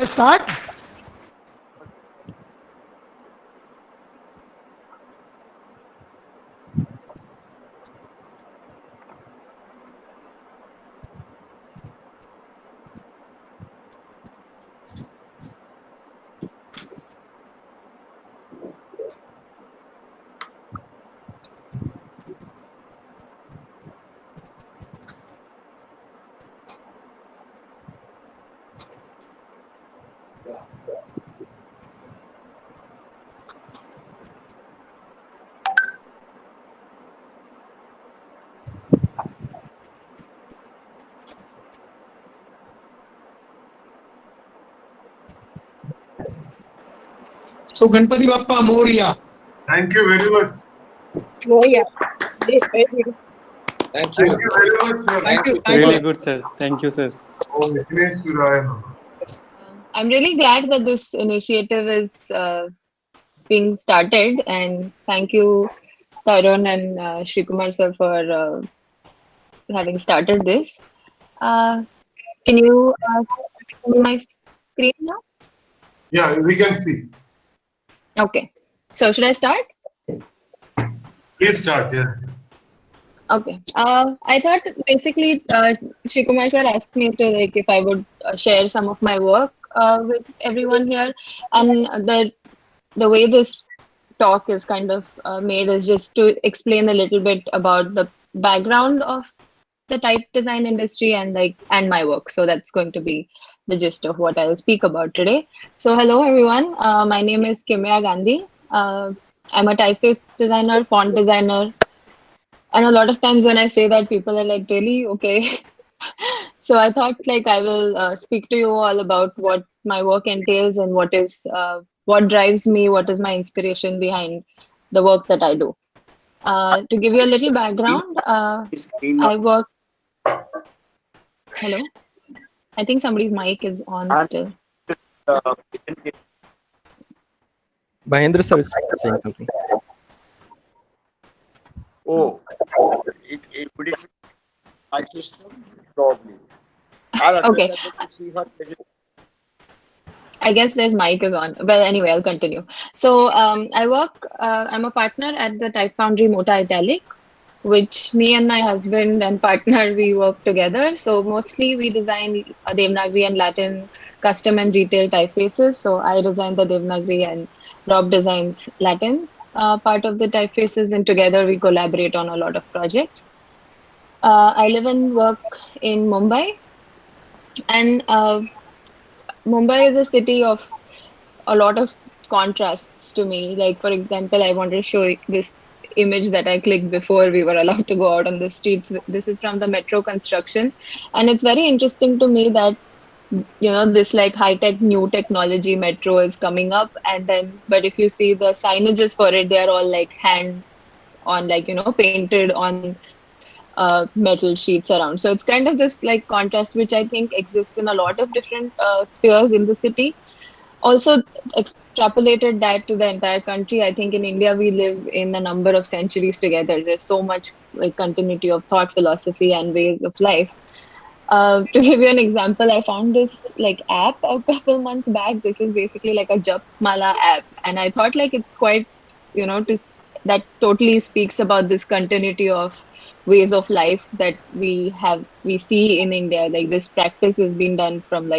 start? So Ganpati Bappa Moria. Thank you very much. Oh yeah, this very beautiful. Thank you. Thank you very much, sir. Thank you. Really good, sir. Thank you, sir. Oh, Ganesh Vandan. I'm really glad that this initiative is being started, and thank you, Tyrone and Sreekumar sir, for having started this. Can you see my screen now? Yeah, we can see. Okay. So should I start? Please start. Yeah. Okay. I thought basically Sreekumar sir asked me to if I would share some of my work with everyone here, and the way this talk is kind of made is just to explain a little bit about the background of the type design industry and my work. So that's going to be the gist of what I'll speak about today. So hello everyone. My name is Kimya Gandhi. I'm a typeface designer, font designer. And a lot of times when I say that, people are like, really? Okay. So I thought I will speak to you all about what my work entails and what drives me, what is my inspiration behind the work that I do. To give you a little background, I work. Hello? I think somebody's mic is on still. Mahendra sir is saying something. Oh, could it be my system? Probably. I'll Okay. see her. I guess there's mic is on. Well, anyway, I'll continue. So I work, I'm a partner at the type foundry Mota Italic, which me and my husband and partner, we work together. So mostly we design Devanagari and Latin custom and retail typefaces. So I design the Devanagari and Rob designs Latin part of the typefaces, and together we collaborate on a lot of projects. I live and work in Mumbai, and Mumbai is a city of a lot of contrasts to me. Like, for example, I want to show you this image that I clicked before we were allowed to go out on the streets. This is from the metro constructions. And it's very interesting to me that, this high-tech new technology metro is coming up. But if you see the signages for it, they are all hand on, painted on metal sheets around. So it's kind of this contrast, which I think exists in a lot of different spheres in the city. Also extrapolated that to the entire country. I think in India, we live in a number of centuries together. There's so much continuity of thought, philosophy, and ways of life. To give you an example, I found this app a couple months back. This is basically a Jap Mala app. And I thought it's quite, that totally speaks about this continuity of ways of life that we see in India. This practice has been done from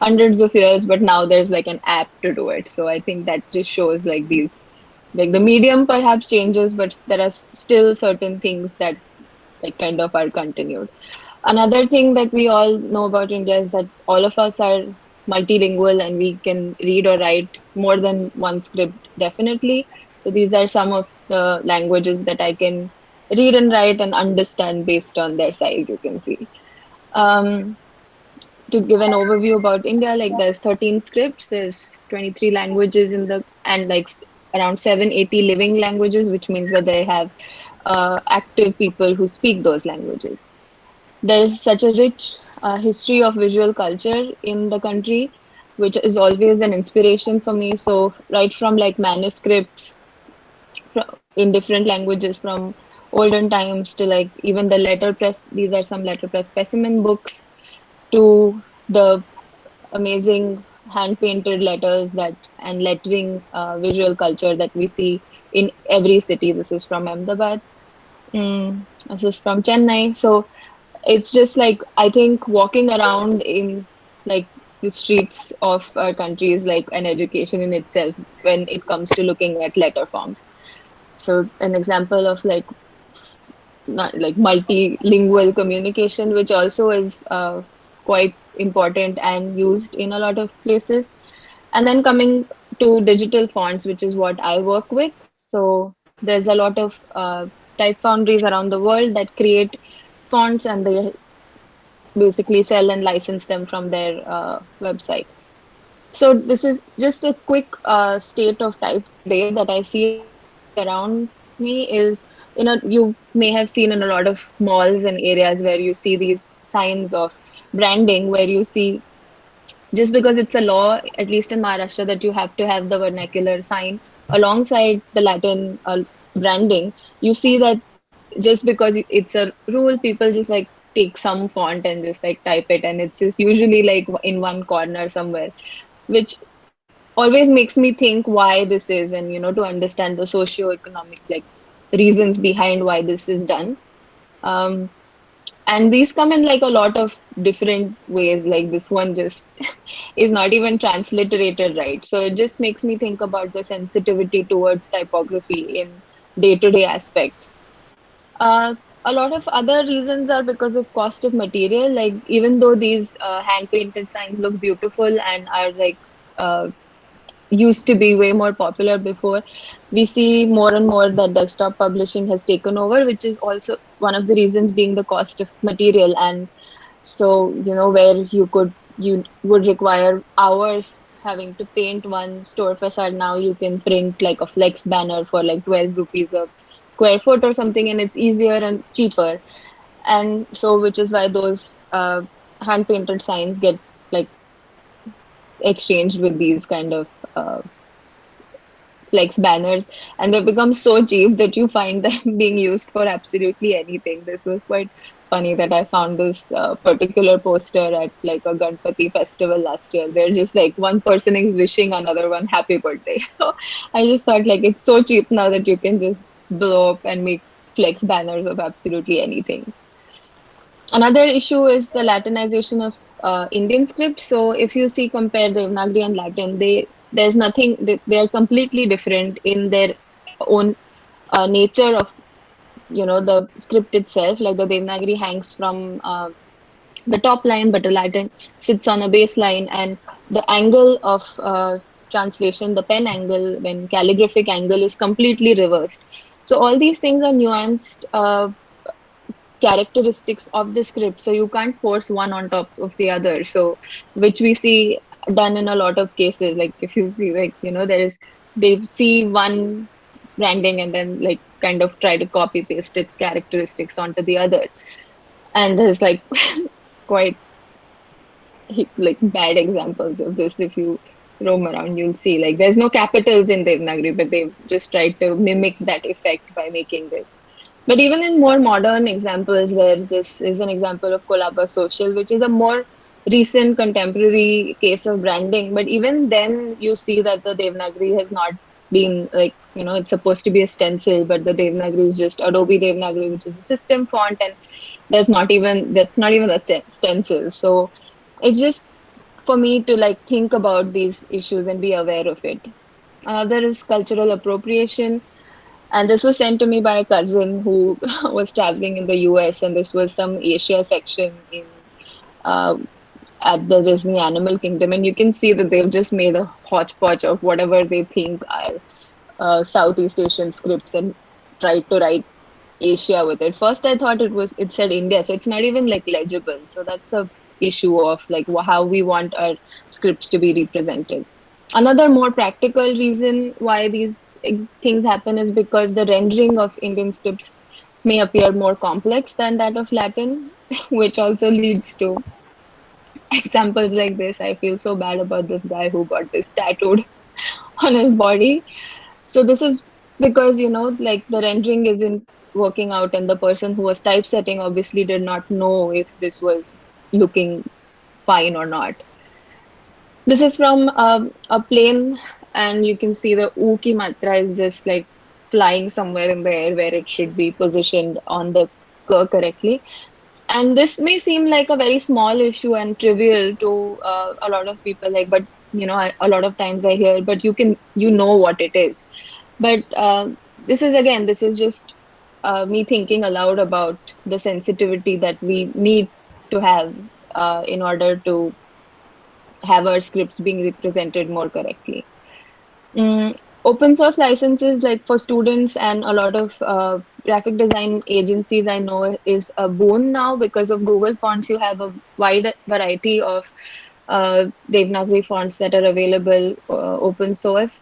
hundreds of years, but now there's an app to do it. So I think that just shows these, the medium perhaps changes, but there are still certain things that kind of are continued. Another thing that we all know about India is that all of us are multilingual and we can read or write more than one script, definitely. So these are some of the languages that I can read and write and understand based on their size, you can see. To give an overview about India, there's 13 scripts, there's 23 languages and around 780 living languages, which means that they have active people who speak those languages. There is such a rich history of visual culture in the country, which is always an inspiration for me. So right from manuscripts in different languages from olden times to even the letterpress, these are some letterpress specimen books, to the amazing hand painted letters that and lettering visual culture that we see in every city. This is from Ahmedabad. This is from Chennai. So it's just like I think walking around in like the streets of our country is like an education in itself when it comes to looking at letter forms. So an example of like not like multilingual communication, which also is quite important and used in a lot of places. And then coming to digital fonts, which is what I work with. So there's a lot of type foundries around the world that create fonts and they basically sell and license them from their website. So this is just a quick state of type today that I see around me is, you may have seen in a lot of malls and areas where you see these signs of branding where you see just because it's a law, at least in Maharashtra, that you have to have the vernacular sign alongside the Latin branding, you see that just because it's a rule, people just like take some font and just like type it, and it's just usually like in one corner somewhere, which always makes me think why this is, and to understand the socio-economic like reasons behind why this is done. Um, and these come in like a lot of different ways. Like this one just is not even transliterated right. So it just makes me think about the sensitivity towards typography in day-to-day aspects. Uh, a lot of other reasons are because of cost of material. Like even though these hand-painted signs look beautiful and are like uh, used to be way more popular before, we see more and more that desktop publishing has taken over, which is also one of the reasons being the cost of material. And so, where you would require hours having to paint one store facade, now you can print like a flex banner for like 12 rupees a square foot or something, and it's easier and cheaper. And so, which is why those hand painted signs get like exchanged with these kind of uh, flex banners, and they've become so cheap that you find them being used for absolutely anything. This was quite funny that I found this particular poster at like a Ganpati festival last year. They're just like one person is wishing another one happy birthday. So I just thought like it's so cheap now that you can just blow up and make flex banners of absolutely anything. Another issue is the Latinization of Indian scripts. So if you see compare Devanagari and Latin, there's nothing. They are completely different in their own nature of the script itself. Like the Devanagari hangs from the top line, but the Latin sits on a base line, and the angle of translation, the pen angle, when calligraphic angle is completely reversed. So all these things are nuanced characteristics of the script, so you can't force one on top of the other, so which we see done in a lot of cases. Like if you see like there is they see one branding and then like kind of try to copy paste its characteristics onto the other, and there's like quite like bad examples of this. If you roam around, you'll see like there's no capitals in Devanagari, but they've just tried to mimic that effect by making this. But even in more modern examples, where this is an example of Colaba Social, which is a more recent contemporary case of branding, but even then you see that the Devanagari has not been like, it's supposed to be a stencil, but the Devanagari is just Adobe Devanagari, which is a system font, and that's not even a stencil. So it's just for me to like think about these issues and be aware of it. Another is cultural appropriation. And this was sent to me by a cousin who was traveling in the US, and this was some Asia section in uh, at the Disney Animal Kingdom. And you can see that they've just made a hodgepodge of whatever they think are Southeast Asian scripts and tried to write Asia with it. First, I thought it said India, so it's not even like legible. So that's a issue of like how we want our scripts to be represented. Another more practical reason why these things happen is because the rendering of Indian scripts may appear more complex than that of Latin, which also leads to examples like this. I feel so bad about this guy who got this tattooed on his body. So this is because, like the rendering isn't working out, and the person who was typesetting obviously did not know if this was looking fine or not. This is from a plane, and you can see the U ki matra is just like flying somewhere in the air where it should be positioned on the correctly. And this may seem like a very small issue and trivial to a lot of people, like, but a lot of times I hear, but you know what it is. But this is just me thinking aloud about the sensitivity that we need to have in order to have our scripts being represented more correctly. Mm, Open source licenses, like for students and a lot of graphic design agencies, I know is a boon now because of Google Fonts. You have a wide variety of Devanagari fonts that are available open source,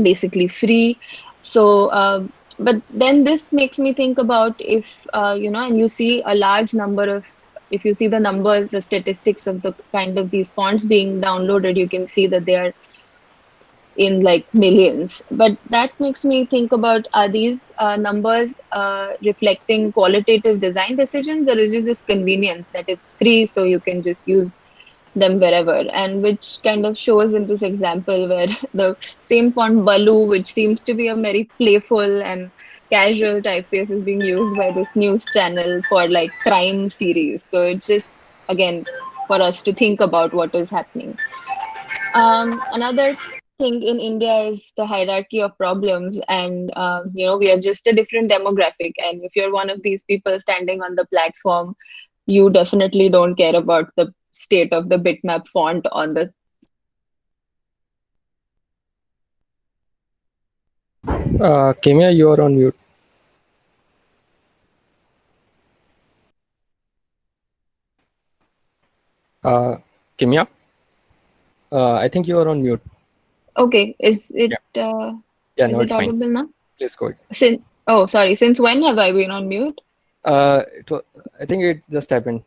basically free. So, but then this makes me think about if, and you see a large number of, if you see the numbers, the statistics of the kind of these fonts being downloaded, you can see that they are in like millions. But that makes me think about, are these numbers reflecting qualitative design decisions, or is it just convenience that it's free so you can just use them wherever? And which kind of shows in this example where the same font Balu, which seems to be a very playful and casual typeface, is being used by this news channel for like crime series. So it's just, again, for us to think about what is happening. Another thing in India is the hierarchy of problems, and we are just a different demographic. And if you're one of these people standing on the platform, you definitely don't care about the state of the bitmap font on the. Kimya, you are on mute. Kimya, I think you are on mute. Okay, is it Yeah, is no, it it's fine. audible now? Please go ahead. Sorry. Since when have I been on mute? I think it just happened.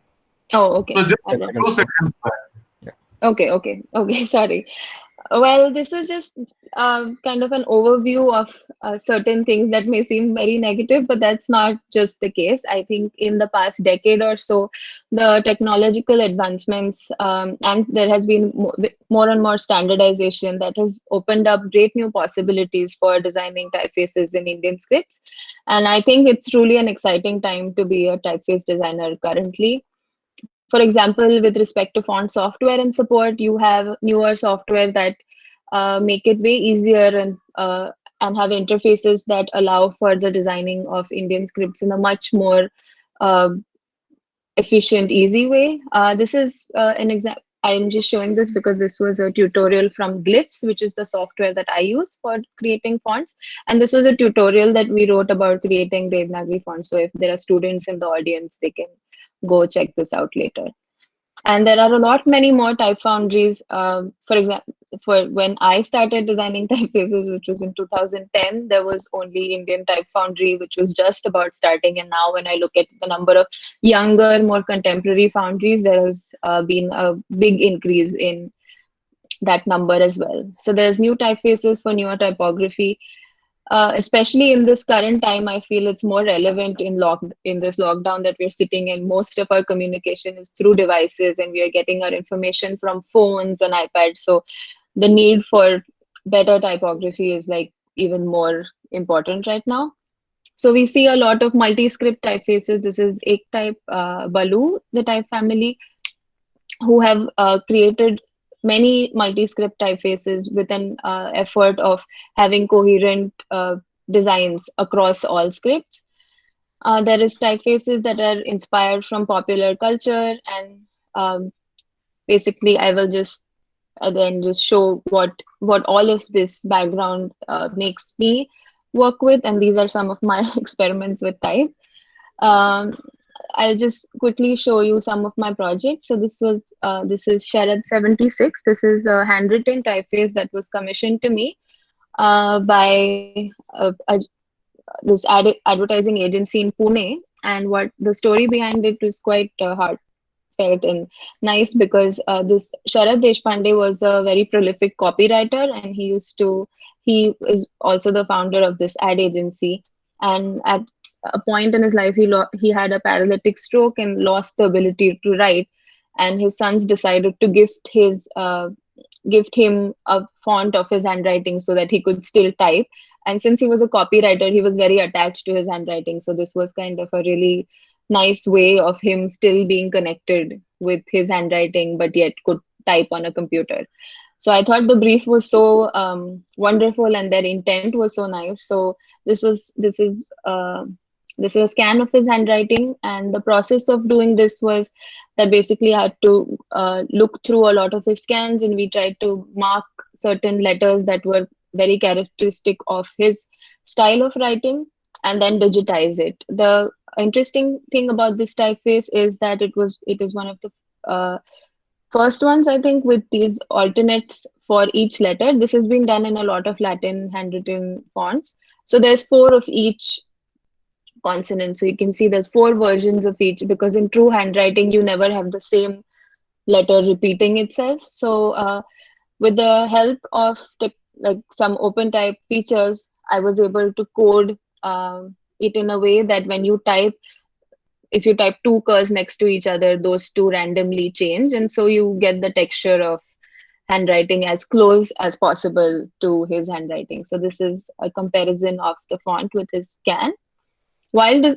Oh, okay. So just All right. 2 seconds back. Okay. Sorry. Well, this was just kind of an overview of certain things that may seem very negative, but that's not just the case. I think in the past decade or so, the technological advancements, and there has been more and more standardization that has opened up great new possibilities for designing typefaces in Indian scripts. And I think it's truly an exciting time to be a typeface designer currently. For example, with respect to font software and support, you have newer software that make it way easier and have interfaces that allow for the designing of Indian scripts in a much more uh, efficient, easy way. This is an example. I'm just showing this because this was a tutorial from Glyphs, which is the software that I use for creating fonts. And this was a tutorial that we wrote about creating Devanagari fonts. So if there are students in the audience, they can go check this out later. And there are a lot many more type foundries. For example, for when I started designing typefaces, which was in 2010, there was only Indian Type Foundry, which was just about starting. And now when I look at the number of younger, more contemporary foundries, there has been a big increase in that number as well. So there's new typefaces for newer typography. Especially in this current time, I feel it's more relevant in this lockdown that we're sitting in. Most of our communication is through devices, and we are getting our information from phones and iPads. So the need for better typography is like even more important right now. So we see a lot of multi-script typefaces. This is Ek Type, Balu, the type family, who have created many multi-script typefaces with an effort of having coherent designs across all scripts. There is typefaces that are inspired from popular culture, and basically I will just then just show what all of this background makes me work with, and these are some of my experiments with type. Um, I'll just quickly show you some of my projects. So this is Sharad 76. This is a handwritten typeface that was commissioned to me by this advertising agency in Pune. And what the story behind it is quite heartfelt and nice, because this Sharad Deshpande was a very prolific copywriter, and he is also the founder of this ad agency. And at a point in his life, he had a paralytic stroke and lost the ability to write. And his sons decided to gift his gift him a font of his handwriting so that he could still type. And since he was a copywriter, he was very attached to his handwriting. So this was kind of a really nice way of him still being connected with his handwriting, but yet could type on a computer. So I thought the brief was so wonderful, and their intent was so nice. So this is a scan of his handwriting, and the process of doing this was that basically I had to look through a lot of his scans, and we tried to mark certain letters that were very characteristic of his style of writing, and then digitize it. The interesting thing about this typeface is that it is one of the first ones, I think, with these alternates for each letter. This has been done in a lot of Latin handwritten fonts. So there's 4 of each consonant. So you can see there's 4 versions of each, because in true handwriting, you never have the same letter repeating itself. So with the help of like some open type features, I was able to code it in a way that when you type, if you type 2 curves next to each other, those 2 randomly change. And so you get the texture of handwriting as close as possible to his handwriting. So this is a comparison of the font with his scan. While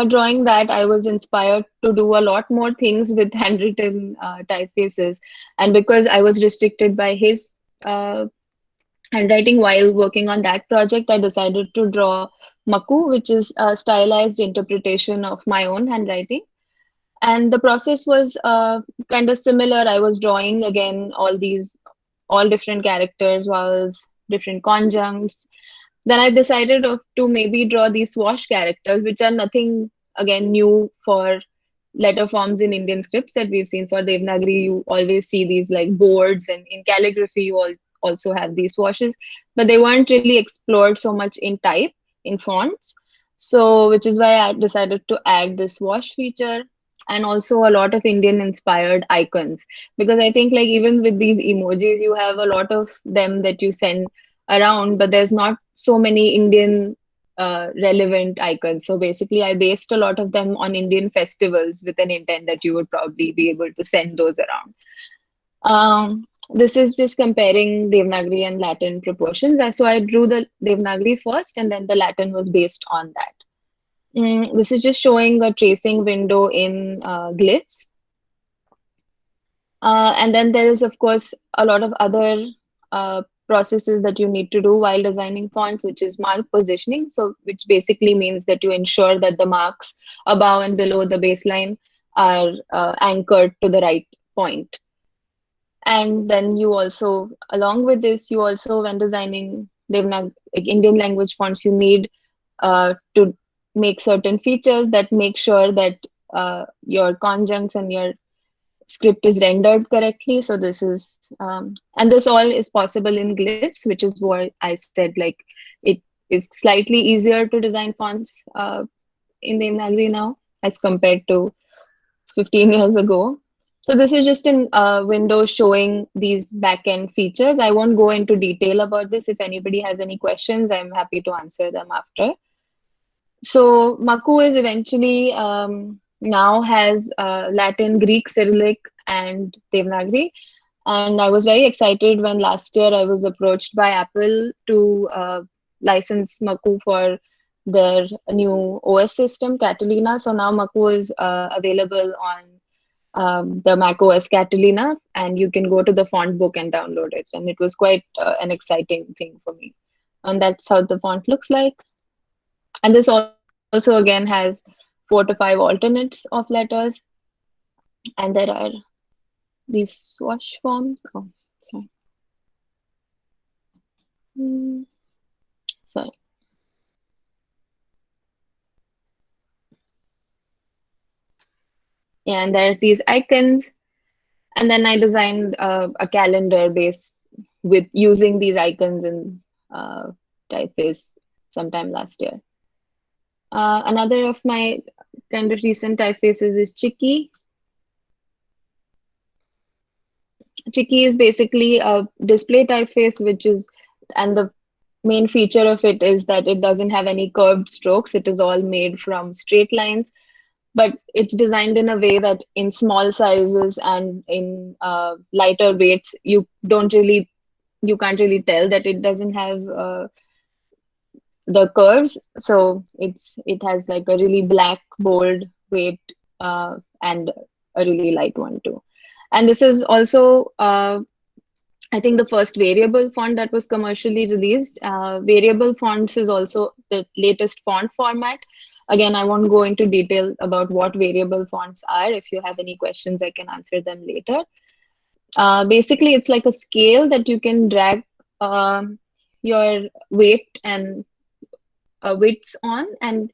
drawing that, I was inspired to do a lot more things with handwritten typefaces. And because I was restricted by his handwriting while working on that project, I decided to draw Maku, which is a stylized interpretation of my own handwriting. And the process was kind of similar. I was drawing again all different characters, vowels, different conjuncts. Then I decided to maybe draw these swash characters, which are nothing, again, new for letter forms in Indian scripts that we've seen. For Devanagari, you always see these like boards, and in calligraphy, you also have these swashes, but they weren't really explored so much in type, in fonts. So, which is why I decided to add this wash feature, and also a lot of Indian inspired icons, because I think like even with these emojis, you have a lot of them that you send around, but there's not so many Indian relevant icons. So basically I based a lot of them on Indian festivals with an intent that you would probably be able to send those around. This is just comparing Devanagari and Latin proportions. So I drew the Devanagari first, and then the Latin was based on that. This is just showing a tracing window in glyphs. And then there is, of course, a lot of other processes that you need to do while designing fonts, which is mark positioning. So which basically means that you ensure that the marks above and below the baseline are anchored to the right point. And then you also, along with this, you also, when designing Indian language fonts, you need to make certain features that make sure that your conjuncts and your script is rendered correctly. So this is, and this all is possible in glyphs, which is what I said, like it is slightly easier to design fonts in Devanagari now as compared to 15 years ago. So this is just a window showing these backend features. I won't go into detail about this. If anybody has any questions, I'm happy to answer them after. So Maku is eventually now has Latin, Greek, Cyrillic, and Devanagari. And I was very excited when last year I was approached by Apple to license Maku for their new OS system, Catalina. So now Maku is available on the Mac OS Catalina, and you can go to the font book and download it. And it was quite an exciting thing for me. And that's how the font looks like. And this also again has 4 to 5 alternates of letters. And there are these swash forms. Oh, sorry. Sorry. And there's these icons. And then I designed a calendar based with using these icons in typeface sometime last year. Another of my kind of recent typefaces is Chicky. Chicky is basically a display typeface, and the main feature of it is that it doesn't have any curved strokes. It is all made from straight lines. but it's designed in a way that in small sizes and in lighter weights, you can't really tell that it doesn't have the curves. So it has like a really black, bold weight and a really light one too. And this is also, I think, the first variable font that was commercially released. Variable fonts is also the latest font format. Again, I won't go into detail about what variable fonts are. If you have any questions, I can answer them later. Basically, it's like a scale that you can drag your weight and widths on, and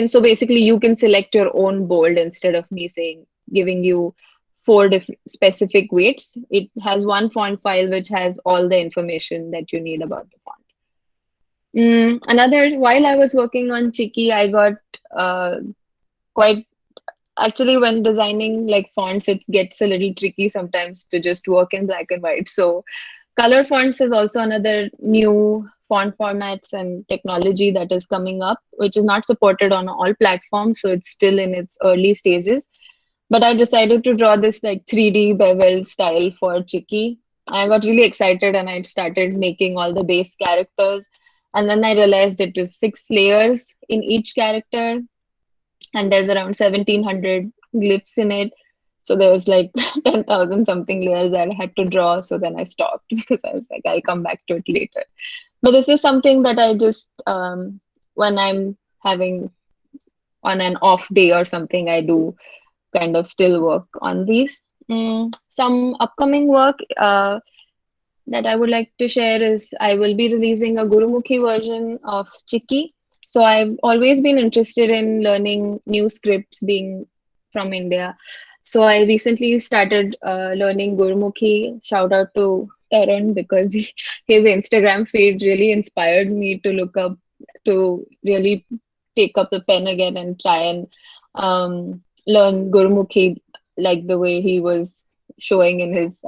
so basically you can select your own bold instead of me saying, giving you four different specific weights. It has one font file which has all the information that you need about the font. While I was working on Chiki, I got quite, actually when designing like fonts, it gets a little tricky sometimes to just work in black and white. So color fonts is also another new font formats and technology that is coming up, which is not supported on all platforms. So it's still in its early stages. But I decided to draw this like 3D bevel style for Chiki. I got really excited and I started making all the base characters. And then I realized it was 6 layers in each character. And there's around 1700 glyphs in it. So there was like 10,000 something layers that I had to draw. So then I stopped because I was like, I'll come back to it later. But this is something that I just, when I'm having on an off day or something, I do kind of still work on these. Some upcoming work that I would like to share is I will be releasing a Gurumukhi version of Chiki. So I've always been interested in learning new scripts being from India. So I recently started learning Gurumukhi. Shout out to Taran because his Instagram feed really inspired me to look up, to really take up the pen again and try and learn Gurumukhi like the way he was showing in his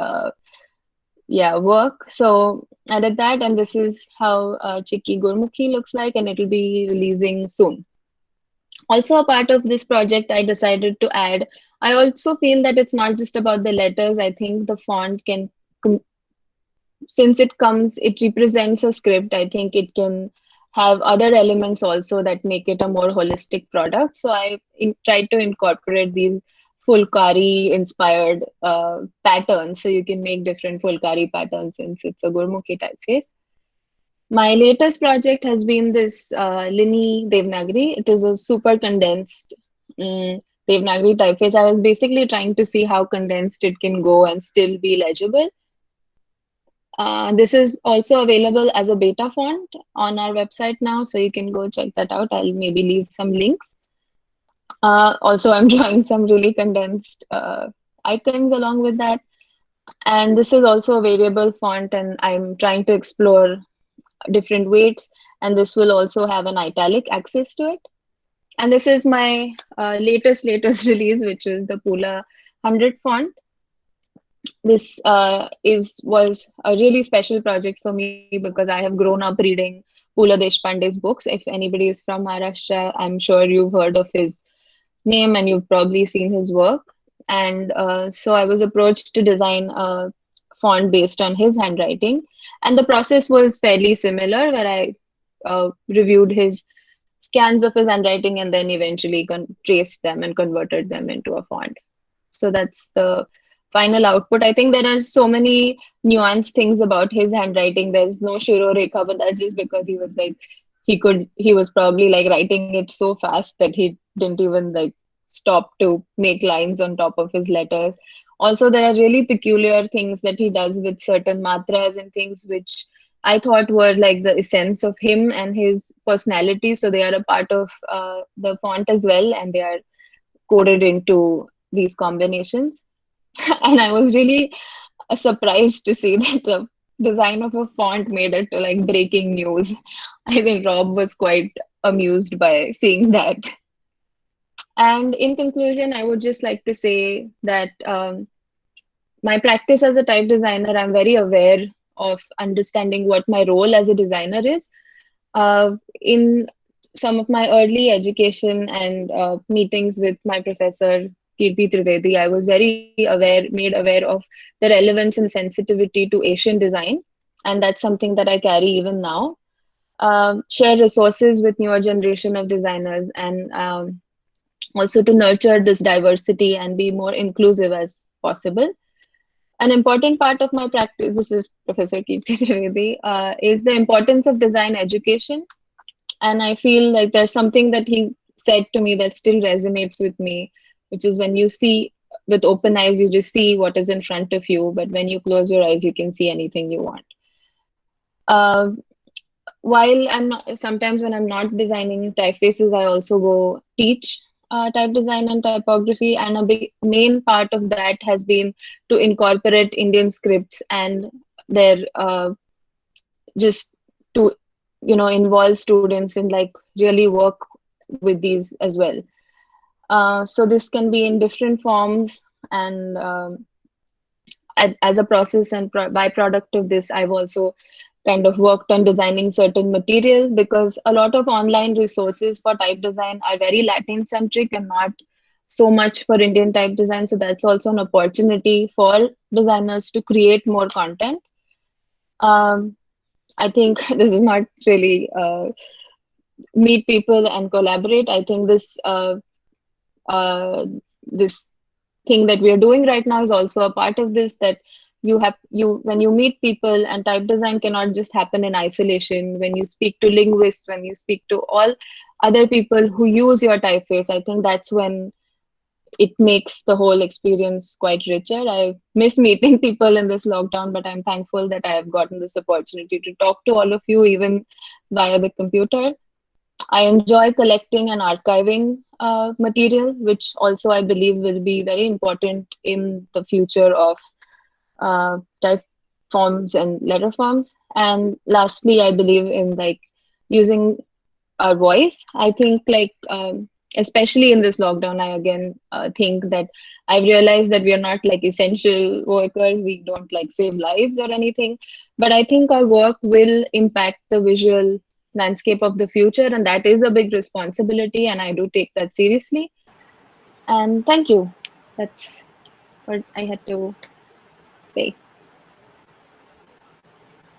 work. So I did that, and this is how Chiki Gurmukhi looks like, and it'll be releasing soon. Also, a part of this project, I decided to add, I also feel that it's not just about the letters. I think the font can, since it represents a script, I think it can have other elements also that make it a more holistic product. So I tried to incorporate these Fulkari inspired patterns. So you can make different Fulkari patterns since it's a Gurmukhi typeface. My latest project has been this Lini Devanagari. It is a super condensed Devanagari typeface. I was basically trying to see how condensed it can go and still be legible. This is also available as a beta font on our website now, so you can go check that out. I'll maybe leave some links. Also, I'm drawing some really condensed icons along with that. And this is also a variable font, and I'm trying to explore different weights. And this will also have an italic access to it. And this is my latest release, which is the Pula 100 font. This was a really special project for me because I have grown up reading Pula Deshpande's books. If anybody is from Maharashtra, I'm sure you've heard of his name and you've probably seen his work. And so I was approached to design a font based on his handwriting. And the process was fairly similar, where I reviewed his scans of his handwriting and then eventually traced them and converted them into a font. So that's the final output. I think there are so many nuanced things about his handwriting. There's no Shiro Rekha, but that's just because he was like, he was probably like writing it so fast that he didn't even like stop to make lines on top of his letters. Also, there are really peculiar things that he does with certain matras and things which I thought were like the essence of him and his personality. So they are a part of the font as well, and they are coded into these combinations. And I was really surprised to see that the design of a font made it to like breaking news. I think Rob was quite amused by seeing that. And in conclusion, I would just like to say that my practice as a type designer, I'm very aware of understanding what my role as a designer is. In some of my early education and meetings with my professor Kirti Trivedi, I was very made aware of the relevance and sensitivity to Asian design, and that's something that I carry even now. Share resources with newer generation of designers, and also to nurture this diversity and be more inclusive as possible. An important part of my practice, this is Professor Kirti Trivedi, is the importance of design education. And I feel like there's something that he said to me that still resonates with me, which is when you see with open eyes, you just see what is in front of you. But when you close your eyes, you can see anything you want. Uh, while I'm not, sometimes when I'm not designing typefaces, I also go teach type design and typography. And a big main part of that has been to incorporate Indian scripts and their just to involve students in like really work with these as well. So this can be in different forms, and as a process and byproduct of this, I've also kind of worked on designing certain material, because a lot of online resources for type design are very Latin centric and not so much for Indian type design. So that's also an opportunity for designers to create more content. I think this is not really meet people and collaborate. I think this this thing that we are doing right now is also a part of this, that when you meet people, and type design cannot just happen in isolation. When you speak to linguists, when you speak to all other people who use your typeface, I think that's when it makes the whole experience quite richer. I miss meeting people in this lockdown, but I'm thankful that I have gotten this opportunity to talk to all of you, even via the computer. I enjoy collecting and archiving material, which also I believe will be very important in the future of type forms and letter forms. And lastly, I believe in like using our voice. I think like especially in this lockdown, I again think that I've realized that we are not like essential workers. We don't like save lives or anything, but I think our work will impact the visual landscape of the future, and that is a big responsibility, and I do take that seriously. And thank you. That's what I had to say.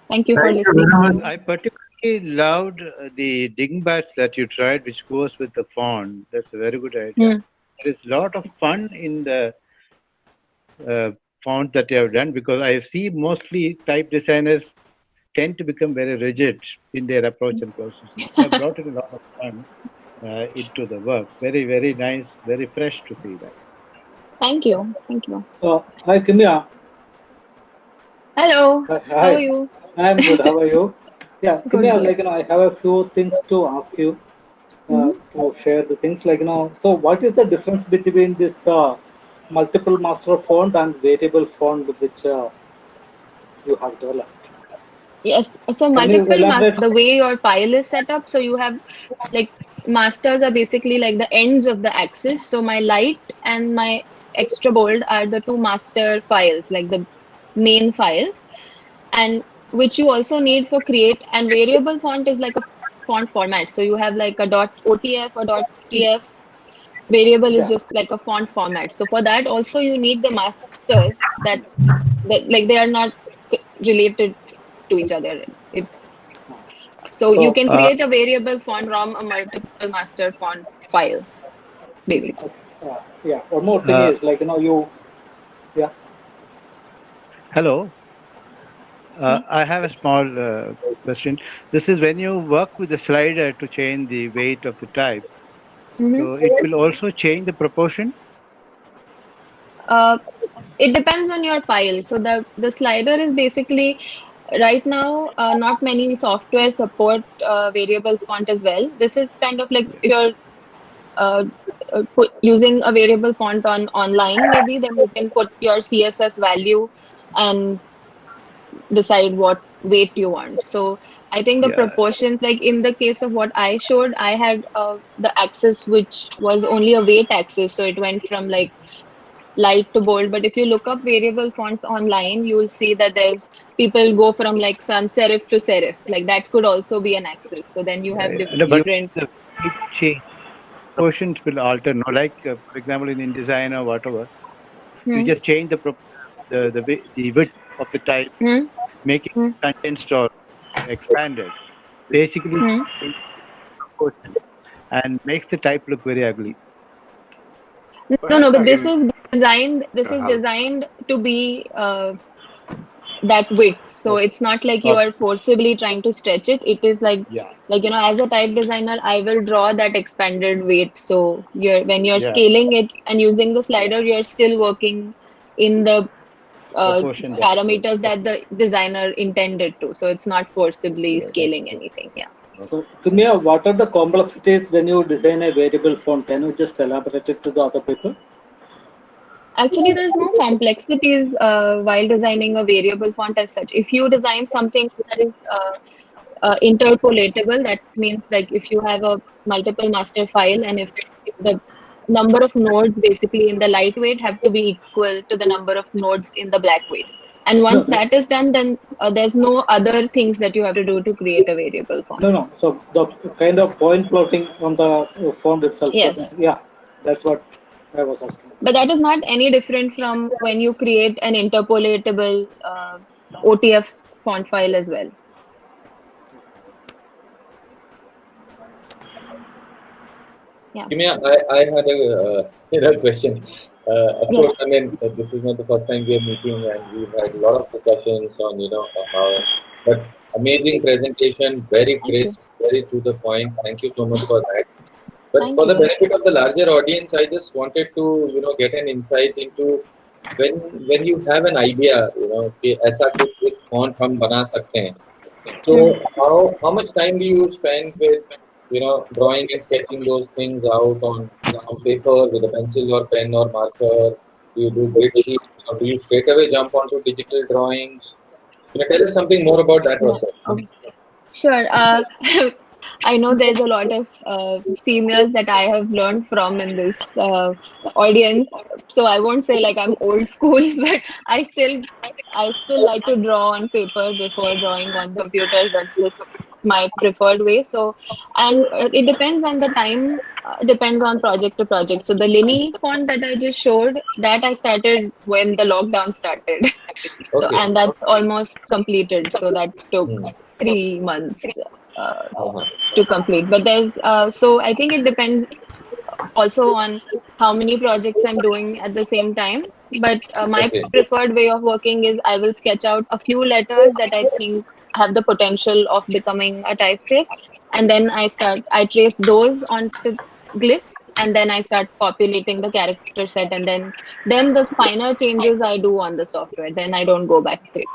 Thank you for Thank you listening. very much. I particularly loved the dingbat that you tried, which goes with the font. That's a very good idea. There's a lot of fun in the font that you have done, because I see mostly type designers tend to become very rigid in their approach and process. You have brought in a lot of fun into the work. Very, very nice, very fresh to see that. Thank you. Thank you. Hi, Kimya. Hello. Hi. How are you? I'm good. How are you? Yeah, Good, Kimya, good. like, I have a few things to ask you to share the things, like, so what is the difference between this multiple master font and variable font which you have developed? Yes. So Can you multiple elaborate? the way your file is set up. So you have like masters are basically like the ends of the axis. So my light and my extra bold are the two master files, like the main files, and which you also need for create. And variable font is like a font format. So you have like a .otf or .tf. Variable is just like a font format. So for that also you need the masters that like they are not related to each other. It's so you can create a variable font from a multiple master font file, basically. Yeah. One more thing is like yeah. Hello. I have a small question. This is when you work with the slider to change the weight of the type. So it will also change the proportion? It depends on your file. So the slider is basically right now not many software support variable font as well. This is kind of like if you're using a variable font online, maybe then you can put your CSS value and decide what weight you want. So I think the proportions, like in the case of what I showed, I had the axis which was only a weight axis, so it went from like light to bold. But if you look up variable fonts online, you will see that there's people go from like sans serif to serif. Like that could also be an axis. So then you have different. it change. Proportions will alter. No, like for example, in InDesign or whatever, you just change the width of the type, make it condensed or expanded. Basically, change proportion and makes the type look very ugly. No, but this is designed. This is designed to be that width. So it's not like you are forcibly trying to stretch it. It is like as a type designer, I will draw that expanded weight. So when you're scaling it and using the slider, you're still working in the parameters that the designer intended to. So it's not forcibly scaling anything. Yeah. So, Kimya, what are the complexities when you design a variable font? Can you just elaborate it to the other people? Actually, there's no complexities while designing a variable font as such. If you design something that is interpolatable, that means like if you have a multiple master file and if the number of nodes basically in the lightweight have to be equal to the number of nodes in the black weight. And once that is done, then there's no other things that you have to do to create a variable font. No. So the kind of point plotting on the font itself. Yes. Yeah, that's what I was asking. But that is not any different from when you create an interpolatable OTF font file as well. Yeah. Kimya, I had a question. Of course, I mean, this is not the first time we are meeting, and we've had a lot of discussions on, but amazing presentation, very crisp, very to the point. Thank you so much for that. But for the benefit of the larger audience, I just wanted to, get an insight into when you have an idea, कि ऐसा कुछ एक font हम बना सकते हैं. So how much time do you spend with drawing and sketching those things out on paper with a pencil or pen or marker? Do you do grid sheets or do you straight away jump onto digital drawings? Tell us something more about that process. Okay. Sure. I know there's a lot of seniors that I have learned from in this audience. So I won't say like I'm old school, but I still like to draw on paper before drawing on computers. That's just my preferred way. So, and it depends on the time, depends on project to project. So the Lini font that I just showed, that I started when the lockdown started. So, and that's almost completed. So that took 3 months to complete. But there's, so I think it depends also on how many projects I'm doing at the same time. But my preferred way of working is I will sketch out a few letters that I think have the potential of becoming a typeface, and then I trace those onto glyphs, and then I start populating the character set, and then the finer changes I do on the software. Then I don't go back to paper.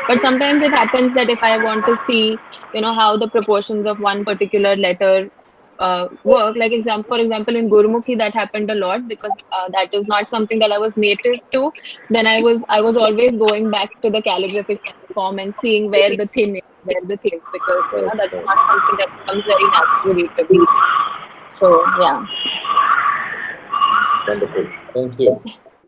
But sometimes it happens that if I want to see, how the proportions of one particular letter work, like for example, in Gurumukhi, that happened a lot because that is not something that I was native to. Then I was always going back to the calligraphic form and seeing where the thin is, because that's not something that comes very naturally to me. So yeah. Wonderful. Thank you.